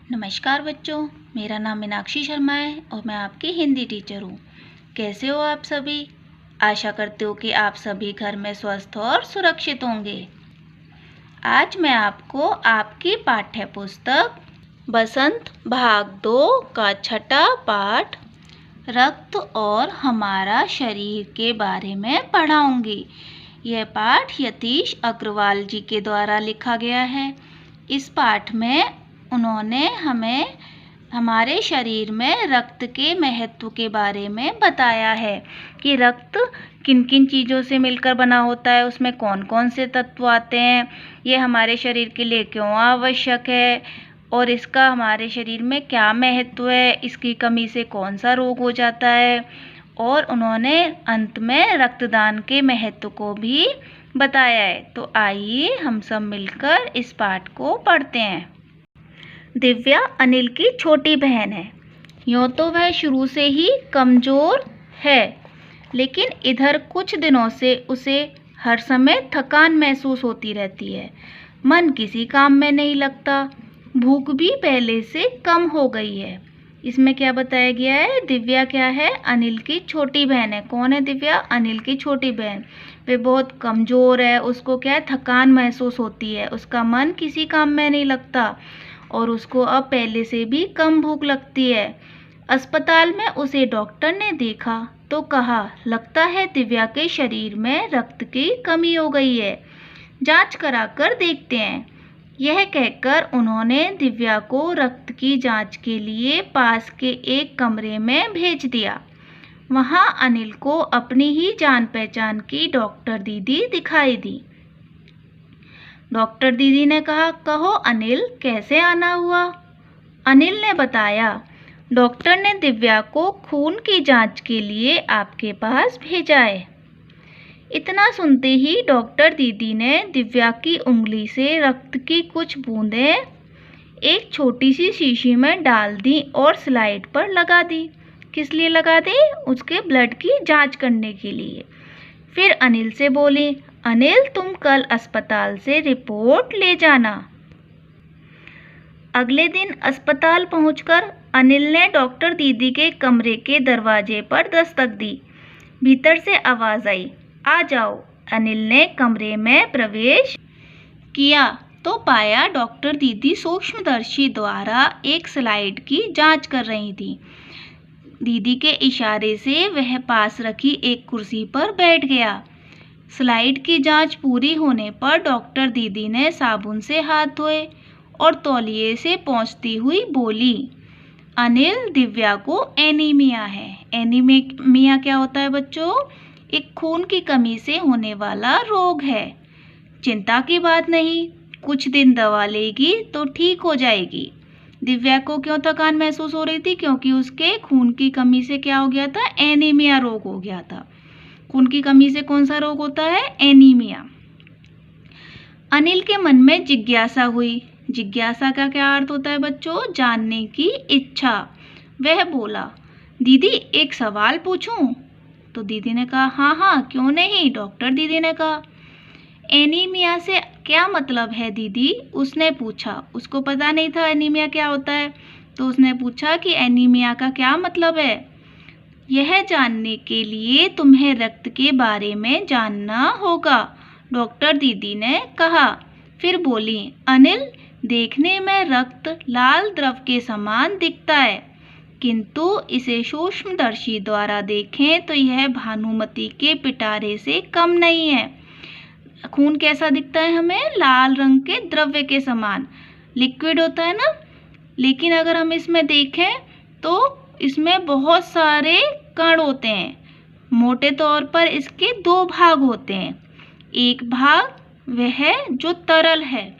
नमस्कार बच्चों, मेरा नाम मीनाक्षी शर्मा है और मैं आपकी हिंदी टीचर हूँ। कैसे हो आप सभी? आशा करती हूँ कि आप सभी घर में स्वस्थ और सुरक्षित होंगे। आज मैं आपको आपकी पाठ्य पुस्तक बसंत भाग 2 का छठा पाठ रक्त और हमारा शरीर के बारे में पढ़ाऊँगी। यह पाठ यतीश अग्रवाल जी के द्वारा लिखा गया है। इस पाठ में उन्होंने हमें हमारे शरीर में रक्त के महत्व के बारे में बताया है कि रक्त किन किन चीज़ों से मिलकर बना होता है, उसमें कौन कौन से तत्व आते हैं, ये हमारे शरीर के लिए क्यों आवश्यक है और इसका हमारे शरीर में क्या महत्व है, इसकी कमी से कौन सा रोग हो जाता है। और उन्होंने अंत में रक्तदान के महत्व को भी बताया है। तो आइए हम सब मिलकर इस पाठ को पढ़ते हैं। दिव्या अनिल की छोटी बहन है। यूँ तो वह शुरू से ही कमज़ोर है, लेकिन इधर कुछ दिनों से उसे हर समय थकान महसूस होती रहती है। मन किसी काम में नहीं लगता। भूख भी पहले से कम हो गई है। इसमें क्या बताया गया है? दिव्या क्या है? अनिल की छोटी बहन है। कौन है दिव्या? अनिल की छोटी बहन। वे बहुत कमज़ोर है, उसको क्या है? थकान महसूस होती है, उसका मन किसी काम में नहीं लगता और उसको अब पहले से भी कम भूख लगती है। अस्पताल में उसे डॉक्टर ने देखा तो कहा, लगता है दिव्या के शरीर में रक्त की कमी हो गई है, जांच कराकर देखते हैं। यह कहकर उन्होंने दिव्या को रक्त की जांच के लिए पास के एक कमरे में भेज दिया। वहां अनिल को अपनी ही जान पहचान की डॉक्टर दीदी दिखाई दी। डॉक्टर दीदी ने कहा, कहो अनिल, कैसे आना हुआ? अनिल ने बताया, डॉक्टर ने दिव्या को खून की जांच के लिए आपके पास भेजा है। इतना सुनते ही डॉक्टर दीदी ने दिव्या की उंगली से रक्त की कुछ बूंदें एक छोटी सी शीशी में डाल दी और स्लाइड पर लगा दी। किस लिए लगा दी? उसके ब्लड की जांच करने के लिए। फिर अनिल से बोली, अनिल, तुम कल अस्पताल से रिपोर्ट ले जाना। अगले दिन अस्पताल पहुंचकर अनिल ने डॉक्टर दीदी के कमरे के दरवाजे पर दस्तक दी। भीतर से आवाज़ आई, आ जाओ। अनिल ने कमरे में प्रवेश किया तो पाया डॉक्टर दीदी सूक्ष्मदर्शी द्वारा एक स्लाइड की जांच कर रही थी। दीदी के इशारे से वह पास रखी एक कुर्सी पर बैठ गया। स्लाइड की जांच पूरी होने पर डॉक्टर दीदी ने साबुन से हाथ धोए और तौलिए से पोंछती हुई बोली, अनिल, दिव्या को एनीमिया है। एनीमिया क्या होता है बच्चों? एक खून की कमी से होने वाला रोग है। चिंता की बात नहीं, कुछ दिन दवा लेगी तो ठीक हो जाएगी। दिव्या को क्यों थकान महसूस हो रही थी? क्योंकि उसके खून की कमी से क्या हो गया था? एनीमिया रोग हो गया था। खून की कमी से कौन सा रोग होता है? एनीमिया। अनिल के मन में जिज्ञासा हुई। जिज्ञासा का क्या अर्थ होता है बच्चों? जानने की इच्छा। वह बोला, दीदी, एक सवाल पूछूं? तो दीदी ने कहा, हाँ हाँ, क्यों नहीं। डॉक्टर दीदी ने कहा, एनीमिया से क्या मतलब है दीदी? उसने पूछा। उसको पता नहीं था एनीमिया क्या होता है, तो उसने पूछा कि एनीमिया का क्या मतलब है। यह जानने के लिए तुम्हें रक्त के बारे में जानना होगा, डॉक्टर दीदी ने कहा। फिर बोली, अनिल, देखने में रक्त लाल द्रव के समान दिखता है, किंतु इसे सूक्ष्मदर्शी द्वारा देखें तो यह भानुमति के पिटारे से कम नहीं है। खून कैसा दिखता है हमें? लाल रंग के द्रव्य के समान, लिक्विड होता है ना। लेकिन अगर हम इसमें देखें तो इसमें बहुत सारे कण होते हैं। मोटे तौर पर इसके दो भाग होते हैं। एक भाग वह जो तरल है,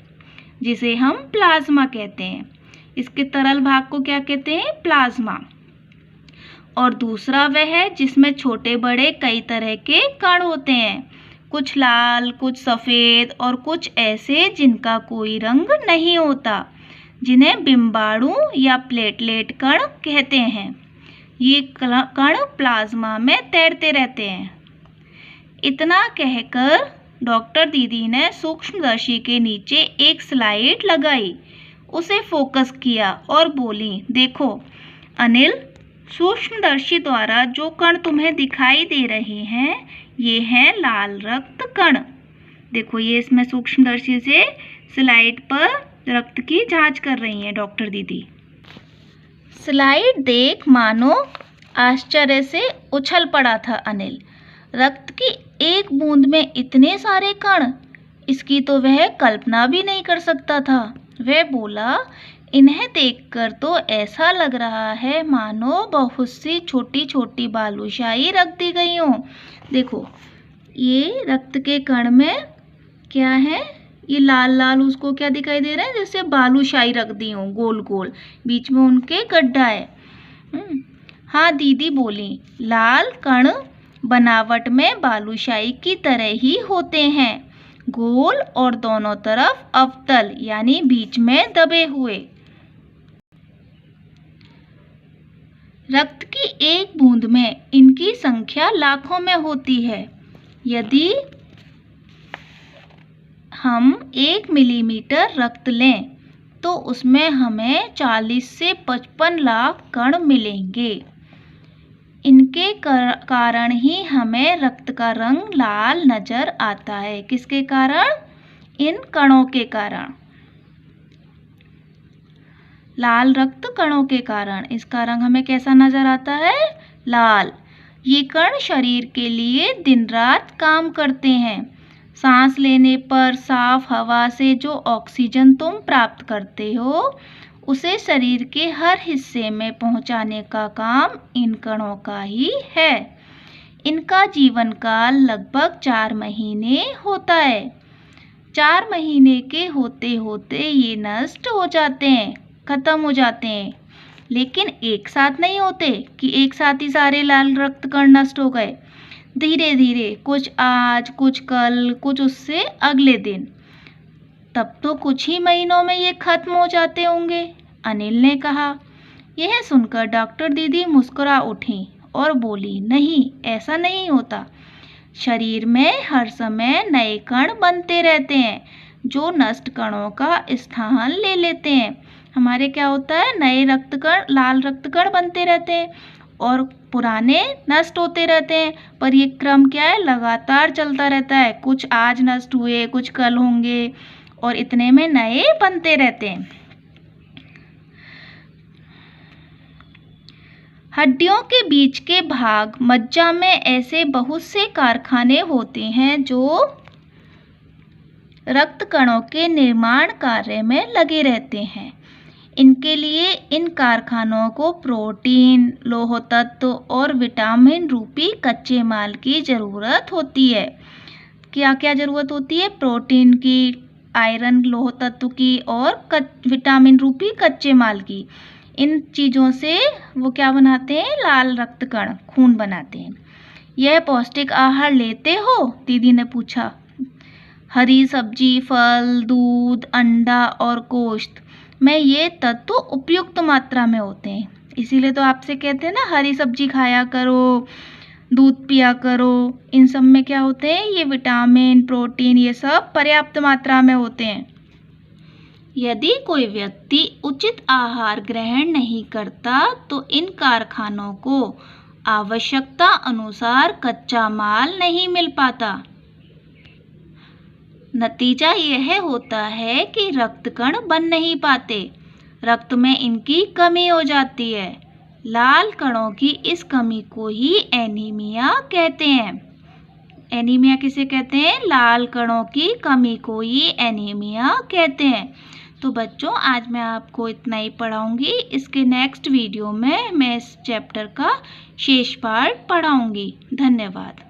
जिसे हम प्लाज्मा कहते हैं। इसके तरल भाग को क्या कहते हैं? प्लाज्मा। और दूसरा वह है जिसमें छोटे बड़े कई तरह के कण होते हैं, कुछ लाल, कुछ सफ़ेद और कुछ ऐसे जिनका कोई रंग नहीं होता, जिन्हें बिम्बाणु या प्लेटलेट कण कहते हैं। ये कण प्लाज्मा में तैरते रहते हैं। इतना कहकर डॉक्टर दीदी ने सूक्ष्मदर्शी के नीचे एक स्लाइड लगाई। उसे फोकस किया और बोली, देखो अनिल, सूक्ष्मदर्शी द्वारा जो कण तुम्हें दिखाई दे रहे हैं ये हैं लाल रक्त कण। देखो ये इसमें सूक्ष्मदर्शी से स्लाइड पर रक्त की जांच कर रही हैं डॉक्टर दीदी। स्लाइड देख मानो आश्चर्य से उछल पड़ा था अनिल। रक्त की एक बूंद में इतने सारे कण, इसकी तो वह कल्पना भी नहीं कर सकता था। वह बोला, इन्हें देखकर तो ऐसा लग रहा है मानो बहुत सी छोटी छोटी बालूशाही रख दी गई हों। देखो ये रक्त के कण में क्या है, ये लाल लाल उसको क्या दिखाई दे रहा है, जैसे बालूशाही रख दी हो गोल गोल, बीच में उनके गड्ढा है। हाँ दीदी बोली, लाल कण बनावट में बालूशाही की तरह ही होते हैं, गोल और दोनों तरफ अवतल यानी बीच में दबे हुए। रक्त की एक बूंद में इनकी संख्या लाखों में होती है। यदि हम 1 मिलीमीटर रक्त लें तो उसमें हमें 40 से 55 लाख कण मिलेंगे। इनके कारण ही हमें रक्त का रंग लाल नजर आता है। किसके कारण? इन कणों के कारण, लाल रक्त कणों के कारण इसका रंग हमें कैसा नजर आता है? लाल। ये कण शरीर के लिए दिन रात काम करते हैं। सांस लेने पर साफ हवा से जो ऑक्सीजन तुम प्राप्त करते हो उसे शरीर के हर हिस्से में पहुंचाने का काम इन कणों का ही है। इनका जीवन काल लगभग 4 महीने होता है। 4 महीने के होते होते ये नष्ट हो जाते हैं, खत्म हो जाते हैं। लेकिन एक साथ नहीं होते कि एक साथ ही सारे लाल रक्त कण नष्ट हो गए। धीरे धीरे, कुछ आज, कुछ कल, कुछ उससे अगले दिन, तब तो कुछ ही महीनों में ये खत्म हो जाते होंगे, अनिल ने कहा। यह सुनकर डॉक्टर दीदी मुस्कुरा उठी और बोली, नहीं, ऐसा नहीं होता। शरीर में हर समय नए कण बनते रहते हैं जो नष्ट कणों का स्थान ले लेते हैं। हमारे क्या होता है, नए रक्त कण, लाल रक्त कण बनते रहते हैं और पुराने नष्ट होते रहते हैं। पर ये क्रम क्या है, लगातार चलता रहता है। कुछ आज नष्ट हुए, कुछ कल होंगे और इतने में नए बनते रहते हैं। हड्डियों के बीच के भाग मज्जा में ऐसे बहुत से कारखाने होते हैं जो रक्त कणों के निर्माण कार्य में लगे रहते हैं। इनके लिए इन कारखानों को प्रोटीन, लौह तत्व और विटामिन रूपी कच्चे माल की ज़रूरत होती है। क्या क्या ज़रूरत होती है? प्रोटीन की, आयरन, लौह तत्व की और विटामिन रूपी कच्चे माल की। इन चीज़ों से वो क्या बनाते हैं? लाल रक्त कण, खून बनाते हैं। यह पौष्टिक आहार लेते हो? दीदी ने पूछा। हरी सब्जी, फल, दूध, अंडा और गोश्त में ये तत्व उपयुक्त मात्रा में होते हैं। इसीलिए तो आपसे कहते हैं ना, हरी सब्जी खाया करो, दूध पिया करो। इन सब में क्या होते हैं? ये विटामिन, प्रोटीन, ये सब पर्याप्त मात्रा में होते हैं। यदि कोई व्यक्ति उचित आहार ग्रहण नहीं करता तो इन कारखानों को आवश्यकता अनुसार कच्चा माल नहीं मिल पाता। नतीजा यह होता है कि रक्त कण बन नहीं पाते, रक्त में इनकी कमी हो जाती है। लाल कणों की इस कमी को ही एनीमिया कहते हैं। एनीमिया किसे कहते हैं? लाल कणों की कमी को ही एनीमिया कहते हैं। तो बच्चों, आज मैं आपको इतना ही पढ़ाऊंगी। इसके नेक्स्ट वीडियो में मैं इस चैप्टर का शेष पार्ट पढ़ाऊंगी। धन्यवाद।